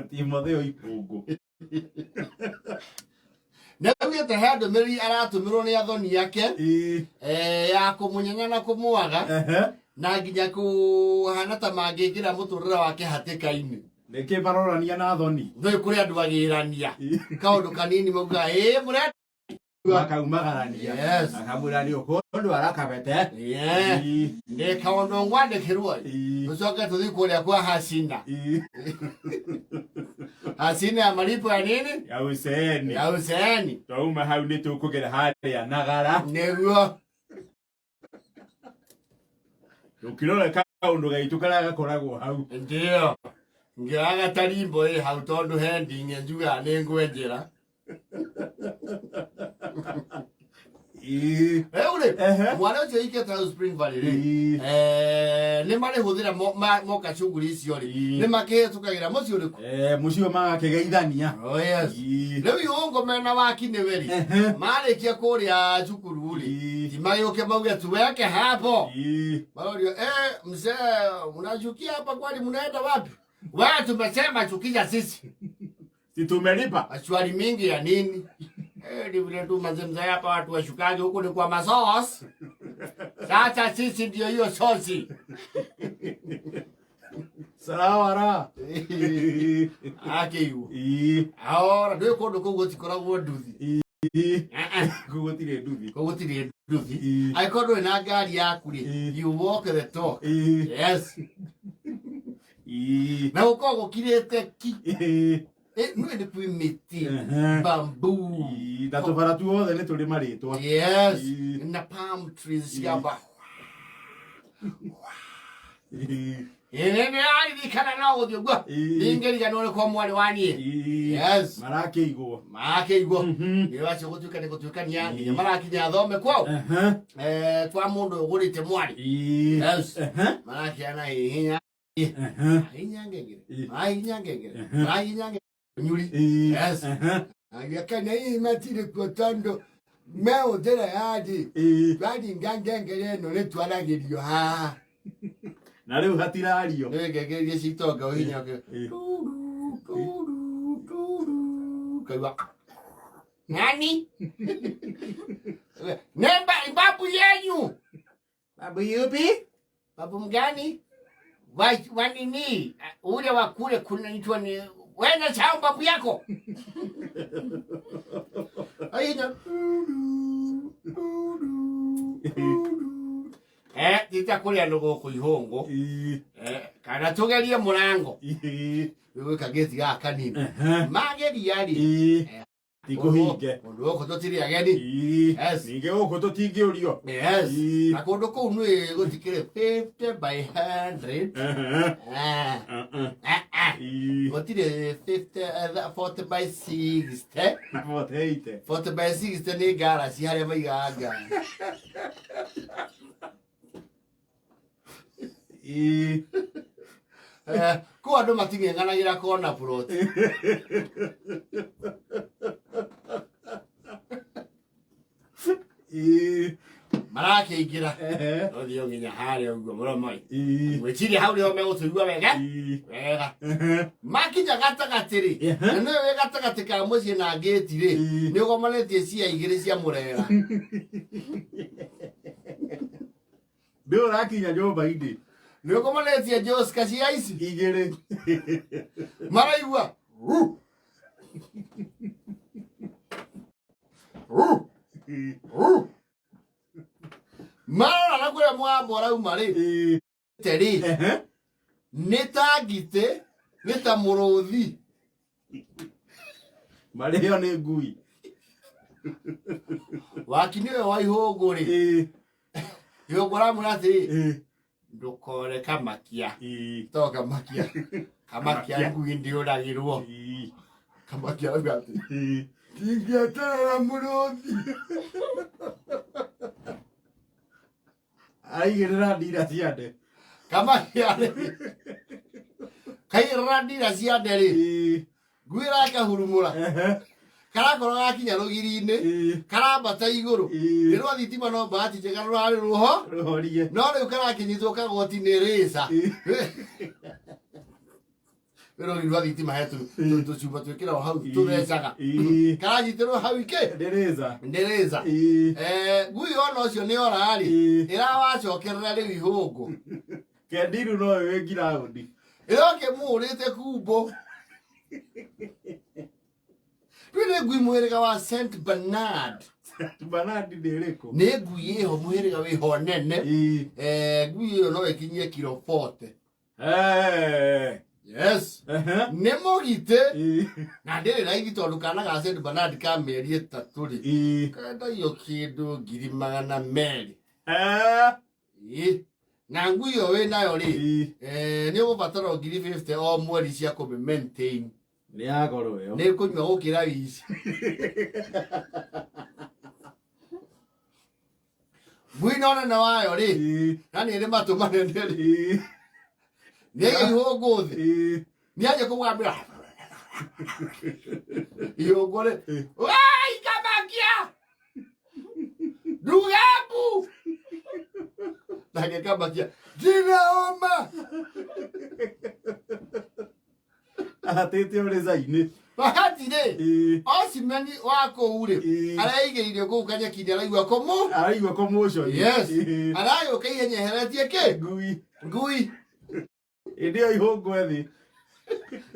Timotheo Ihungu. Nĩaugĩte he ndũmĩrĩri aratũmĩrwo nĩ athoni ake ya kũmũnyenya na kũmwaga na nginya kũhana ta mangĩkĩra mũtũrĩre wake hatĩka-inĩ. Nĩkĩ marorania na athoni? Nĩ kũrĩ andũ agĩrania kaũndũ kanini mauga mũrenda makaumagararia. Yes. Akamwĩra nĩ ũkũndũ arakabete. Nĩ kaũndũ ngwandĩkĩrwo tũcoke tũthiĩ kũrĩa kwa Hasina. Hasina ya malipo ya nini? Ya Hussein. Ya Hussein. Twauma hau nĩ tũkũgera harĩa Nagara. Nĩguo. Tũkĩrora kaũndũ gaitũ karĩa gakoragwo hau. Ndio. Ngĩaga tarimbo hau tondũ hendi njuga nĩ ngwenjera. Mwana ũcio ikĩte hau Spring Valley nĩ marĩhũthĩra moka cuguri icio nĩ makĩhĩtũkagĩra mũciĩ ũrĩkũ? Mũciĩ magakĩgeithania. Rĩu Ihungu mena wakine weri marĩkia kũrĩa cukuru ti magĩũke mauge tuweke hapo. Maũrio mzee mnachukia hapa kwani mnaenda wapi? Wewe tumesema chukia sisi. Si tumelipa. Maswali mingi ya nini? Ni vile tu mazemza hapa watu washukaji huko ni kwa masos. Sasa sisi ndio hiyo sosi. Sarawara. Akiyu. Ahora ndio kondo ko gotikora nduthi. Kugotire nduthi. Kugotire nduthi. Aikondo ina ngari yaku ri. You walk the talk. Yes. Na uko gukirete ki. Nwe nĩ kwĩmĩtĩ bamboo na tũbara tuothe nĩ tũrĩ marĩtwa. Yes, na palm trees ciamba. Nĩ arĩrikana na ũthiũ guo ingĩriga nĩ kwa mwarĩ wa niĩ. Yes, marakĩigwo nĩ wacio gũtuĩka nĩ gũtuĩkania nginya marakinya thome kwao kwa mũndũ ũgũrĩte mwarĩ. Yes, marakĩana hihinya hihinya Nyuri. Yes. Agakana hii matire kwa tando. Meo tera yadi. Badi ngangengere no netwaragirio ha. Na rĩu hatirario. Nĩgegerie citoga uhinya ke. Kaiwa. Nani? Nemba babu yenyu. Babu yupi? Babu mgani? Wanini? Ule wa kule kunaitwa ni wewe chao babu yako. Aina. Titakulia ndogo ku Ihungu. Kana tugerie murango. Wewe kageti gaka nini? Mageri yari. Tikuhinge. Undu ko totiri ageni. Yes. Ninge uko totingĩũrio. Yes. Na kundu kuu nĩ gũtikire 50 by 100. Gotire 50 40 by 60. 40 by 60 nĩ garage harĩa maigaga. Ko andũ mating'eng'anagĩra kona plot. Marakĩingĩra ũthiũ nginya harĩa ũguo mũromoi gwĩciria hau nĩho megũtũigua wega makinya gatagatĩ-rĩ na nĩwe wĩ gatagatĩ ka mũciĩ na ngĩti-rĩ nĩ ũgomanĩtie cia igĩrĩ cia mũrera. Nĩ ũrakinya nyũmba-inĩ nĩ ũgomanĩtie njoska cia ici igĩrĩ maraigua marora na kũrĩa mwamba ũrauma-rĩ terĩ nĩ ta ngitĩ nĩ ta mũrũthi marĩo nĩ ngui. wakini ũyũ wa Ihungu-rĩ Ihungu aramwĩra atĩrĩ ndũkore kamakia to kamakia ngui ndĩũragĩrwo. Kamakia auga atĩ ndingĩeterera mũrũthi. Aigĩrĩra ndira ciande. Kamakia-rĩ kaigĩrĩra ndira ciande-rĩ ngui ĩrakahurumũra karakorwo gakinya rũgiri-inĩ karambata igũrũ rĩrwa thitima no mbahati njega rũrarĩ rũhorie no rĩu karakinyitwo kagoti nĩ rĩca Pero ni rwadi tima hetu tu chupa tu kila hau tu besaga. Karaji tero hau ike. Ndereza. Gui ono cio ni ora ari. Ira wacokerera ri Ihungu. Kendiru no we giraudi. Iroke murite kubo. Twine gui muheriga wa Saint Bernard. Bernard ndiriko. Ni gui iho muheriga wi ho nene. Gui iyo no ekinyie kilo 40. Yes. Ne mogite. Na ndere raigi tondu kana ga Saint Bernard ka meri 3 ri. Kada yo kindu 200,000. Na ngui yo we nayo ri. Ni ubatara 50 o mweri cia ku maintain. Ni agoro yo. Ni kunywa gukira wici. Ngui nona na wayo ri. Nani ri matuma nende ri. Ni Ihungu thi. Ni aje kumwambia. Ihungu ri. Wai kamakia. Dugabu. Nage kamakia. Jinaoma. Atete ore zaine. Bahati ne. Osimani wako ure. Araigire ku kanya kidi araigwa komo. Araigwa commotion. Yes. Arayo kai nyeheretie ke. Ngui. Ndio Ihungu ethi.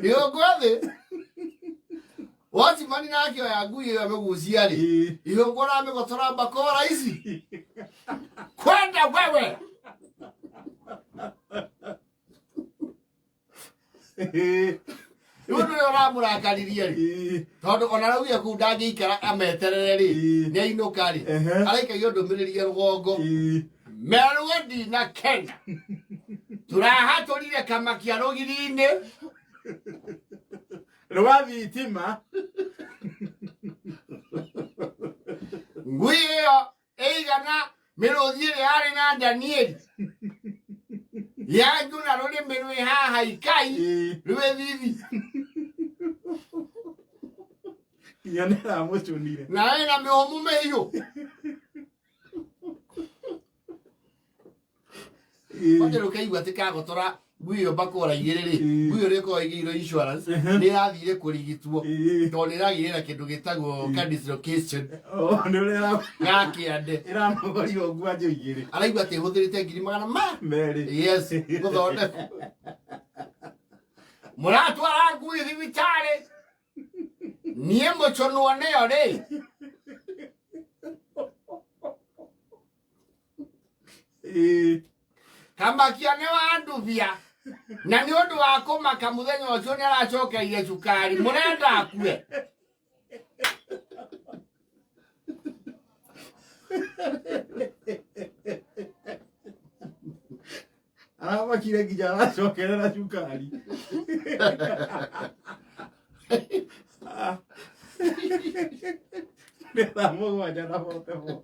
Ihungu ethi. Osimani nake ya ngui amegucia ri. Ihungu na amegotora bakora ici. Kwenda wewe. Iwe ndio ramurakaririye ri. Tondu ona rauya ku ndangikara ameterere ri. Ni ainuka ri. Araika yo ndumiririye rugongo. Merwedi na Kenya. Turahatorire kamakia rugirine. Rwathi itima. Ngui yo eigana merothire ari na Daniel. Ya juna rode menwe haha ikai. Rwe vivi. Yanera muchunire. Na ina mehomu meyo. Otero kaigwa tikagotora ngui yo bakora igiriri. Ngui yo reko igiro insurance. Ni athire kurigitwo. To ni ragire kindu gitagwo car dislocation. Ni ura Ngakiande. Iramugori ogwa ajo igiri. Araigwa te huthirite 200,000. Meri. Yes, guthonde. Muratwara ngui thibitari. Nie muchono neyo ri. Kamakia ne wanduvia. Na ni undu wa kumaka muthenya ucio ni aracokeire cukari. Murenda akue. Aramakire nginya aracokerera cukari. Nĩ thaa mũgwanja na bote bo.